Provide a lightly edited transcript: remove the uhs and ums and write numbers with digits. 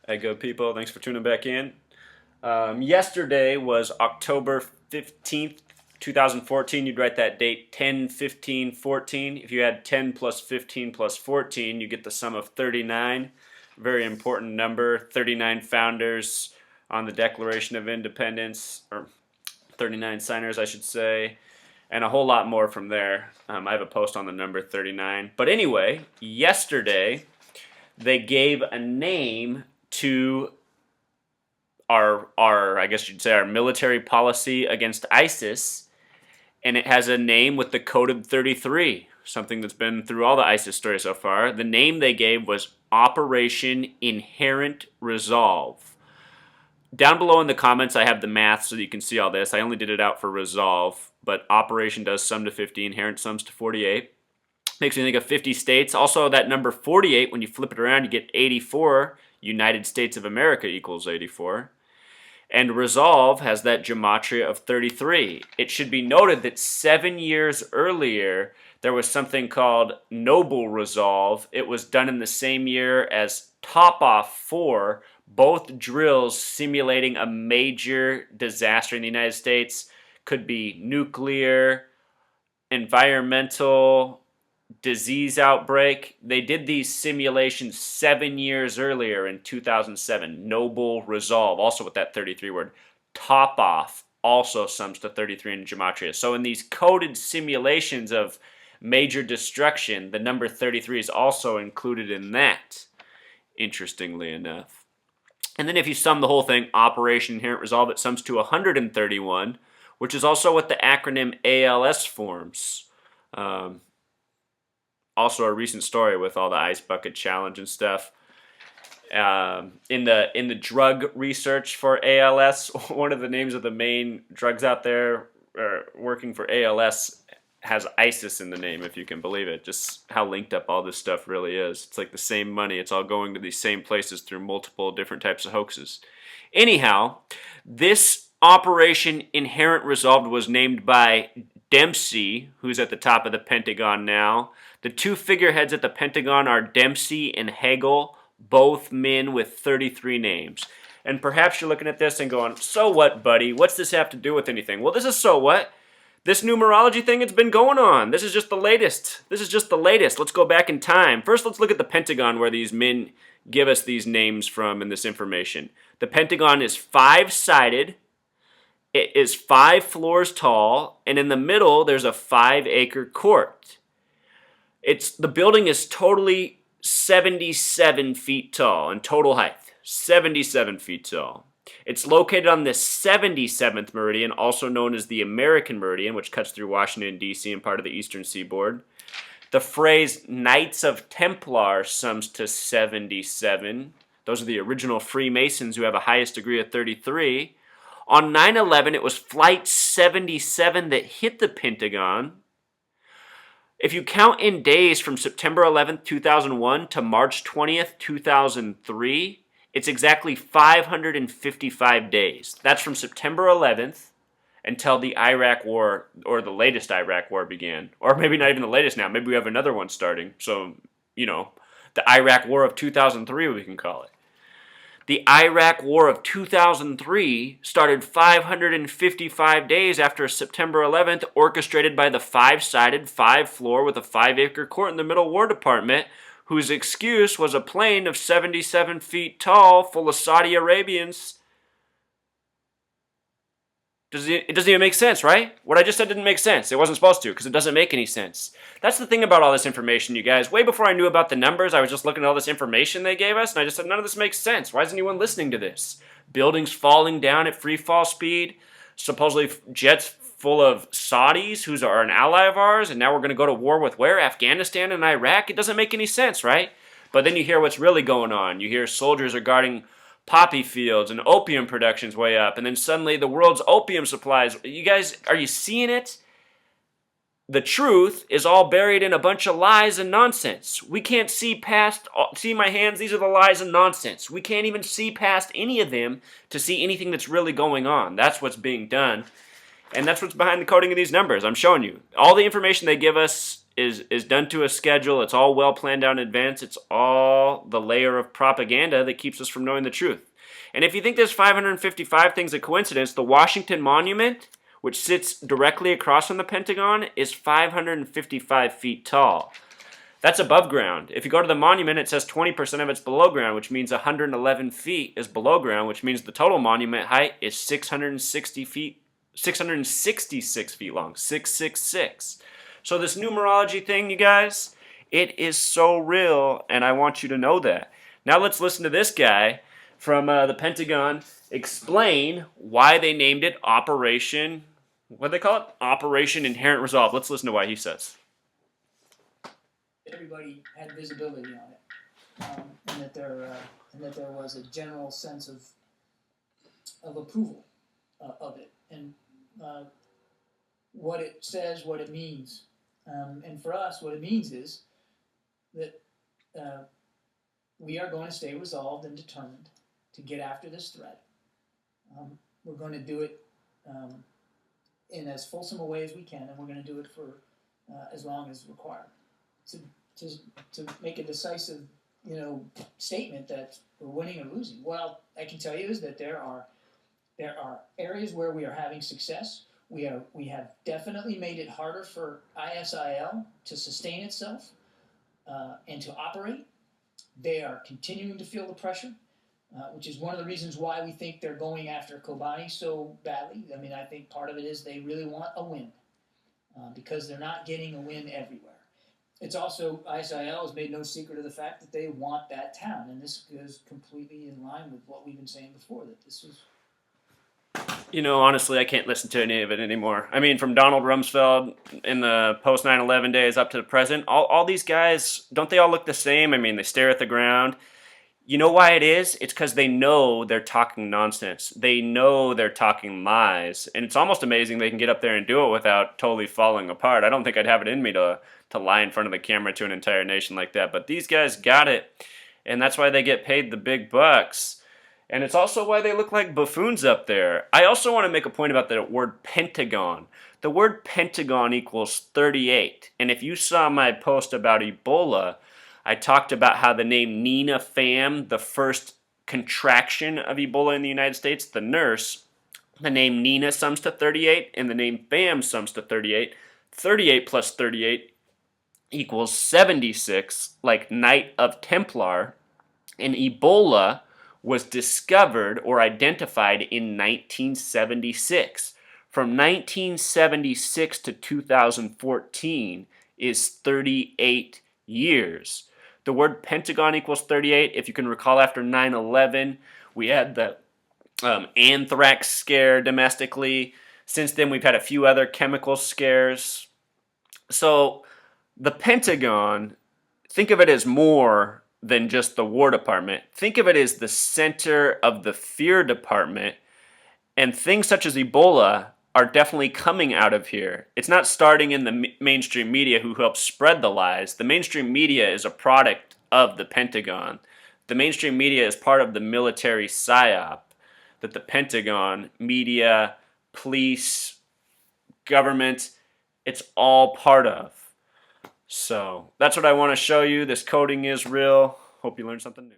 Hey, good people. Thanks for tuning back in. Yesterday was October 15th, 2014. You'd write that date 10, 15, 14. If you add 10 plus 15 plus 14, you get the sum of 39. Very important number. 39 founders on the Declaration of Independence, or 39 signers, I should say, and a whole lot more from there. I have a post on the number 39. But anyway, yesterday they gave a name to our I guess you'd say our military policy against ISIS, and it has a name with the coded 33, something that's been through all the ISIS stories so far. The name they gave was Operation Inherent Resolve. Down below in the comments I have the math so that you can see all this. I only did it out for resolve, but Operation does sum to 50, Inherent sums to 48. Makes me think of 50 states. Also, that number 48, when you flip it around, you get 84. United States of America equals 84. And resolve has that gematria of 33. It should be noted that 7 years earlier, there was something called Noble Resolve. It was done in the same year as Top Off 4, both drills simulating a major disaster in the United States. Could be nuclear, environmental, disease outbreak. They did these simulations 7 years earlier in 2007. Noble Resolve, also with that 33 word. Top Off also sums to 33 in gematria. So in these coded simulations of major destruction, the number 33 is also included in that, interestingly enough. And then if you sum the whole thing, Operation Inherent Resolve, it sums to 131, which is also what the acronym ALS forms. Also a recent story with all the ice bucket challenge and stuff. In the drug research for ALS, one of the names of the main drugs out there working for ALS has ISIS in the name, if you can believe it. Just how linked up all this stuff really is. It's like the same money. It's all going to these same places through multiple different types of hoaxes. Anyhow, this Operation Inherent Resolve was named by Dempsey, who's at the top of the Pentagon now. The two figureheads at the Pentagon are Dempsey and Hagel, both men with 33 names. And perhaps you're looking at this and going, so what, buddy? What's this have to do with anything? Well, this is so what? This numerology thing, it's been going on. This is just the latest. Let's go back in time. First, let's look at the Pentagon where these men give us these names from and this information. The Pentagon is 5-sided. It is 5 floors tall, and in the middle, there's a 5-acre court. The building is totally 77 feet tall in total height. 77 feet tall. It's located on the 77th meridian, also known as the American meridian, which cuts through Washington, D.C. and part of the eastern seaboard. The phrase Knights of Templar sums to 77. Those are the original Freemasons who have a highest degree of 33. On 9/11, it was Flight 77 that hit the Pentagon. If you count in days from September 11th, 2001 to March 20th, 2003, it's exactly 555 days. That's from September 11th until the Iraq War, or the latest Iraq War began. Or maybe not even the latest now. Maybe we have another one starting. So, the Iraq War of 2003, we can call it. The Iraq War of 2003 started 555 days after September 11th, orchestrated by the 5-sided, 5-floor with a 5-acre court in the middle War Department, whose excuse was a plane of 77 feet tall full of Saudi Arabians. It doesn't even make sense, right? What I just said didn't make sense. It wasn't supposed to, because it doesn't make any sense. That's the thing about all this information, you guys. Way before I knew about the numbers, I was just looking at all this information they gave us, and I just said, none of this makes sense. Why isn't anyone listening to this? Buildings falling down at free fall speed, supposedly jets full of Saudis, who are an ally of ours, and now we're going to go to war with where? Afghanistan and Iraq? It doesn't make any sense, right? But then you hear what's really going on. You hear soldiers are guarding poppy fields and opium production's way up, and then suddenly the world's opium supplies. You guys, are you seeing it? The truth is all buried in a bunch of lies and nonsense. We can't see my hands, these are the lies and nonsense. We can't even see past any of them to see anything that's really going on. That's what's being done. And that's what's behind the coding of these numbers. I'm showing you. All the information they give us is done to a schedule. It's all well planned out in advance. It's all the layer of propaganda that keeps us from knowing the truth. And if you think this 555 thing's a coincidence, the Washington Monument, which sits directly across from the Pentagon, is 555 feet tall. That's above ground. If you go to the monument, it says 20% of it's below ground, which means 111 feet is below ground, which means the total monument height is 666 feet long, 666. So this numerology thing, you guys, it is so real, and I want you to know that. Now let's listen to this guy from the Pentagon explain why they named it Operation, what do they call it? Operation Inherent Resolve. Let's listen to why he says. Everybody had visibility on it, and that there was a general sense of approval of it, and what it says, what it means, and for us, what it means is that we are going to stay resolved and determined to get after this threat. We're going to do it in as fulsome a way as we can, and we're going to do it for as long as required. To make a decisive, statement that we're winning or losing. What I can tell you is that there are areas where we are having success. We have definitely made it harder for ISIL to sustain itself and to operate. They are continuing to feel the pressure, which is one of the reasons why we think they're going after Kobani so badly. I mean, I think part of it is they really want a win because they're not getting a win everywhere. It's also, ISIL has made no secret of the fact that they want that town, and this goes completely in line with what we've been saying before, that this is... Honestly, I can't listen to any of it anymore. I mean, from Donald Rumsfeld in the post 9/11 days up to the present, all these guys, don't they all look the same? I mean, they stare at the ground. You know why it is? It's because they know they're talking nonsense. They know they're talking lies. And it's almost amazing they can get up there and do it without totally falling apart. I don't think I'd have it in me to lie in front of the camera to an entire nation like that. But these guys got it. And that's why they get paid the big bucks. And it's also why they look like buffoons up there. I also want to make a point about the word Pentagon. The word Pentagon equals 38. And if you saw my post about Ebola, I talked about how the name Nina Pham, the first contraction of Ebola in the United States, the nurse, the name Nina sums to 38, and the name Pham sums to 38. 38 plus 38 equals 76, like Knight of Templar, and Ebola was discovered or identified in 1976. From 1976 to 2014 is 38 years. The word Pentagon equals 38. If you can recall, after 9/11, we had the anthrax scare domestically. Since then, we've had a few other chemical scares. So the Pentagon, think of it as more than just the War Department. Think of it as the center of the fear department, and things such as Ebola are definitely coming out of here. It's not starting in the mainstream media who helps spread the lies. The mainstream media is a product of the Pentagon. The mainstream media is part of the military psyop that the Pentagon, media, police, government, it's all part of. So that's what I want to show you. This coding is real. Hope you learned something new.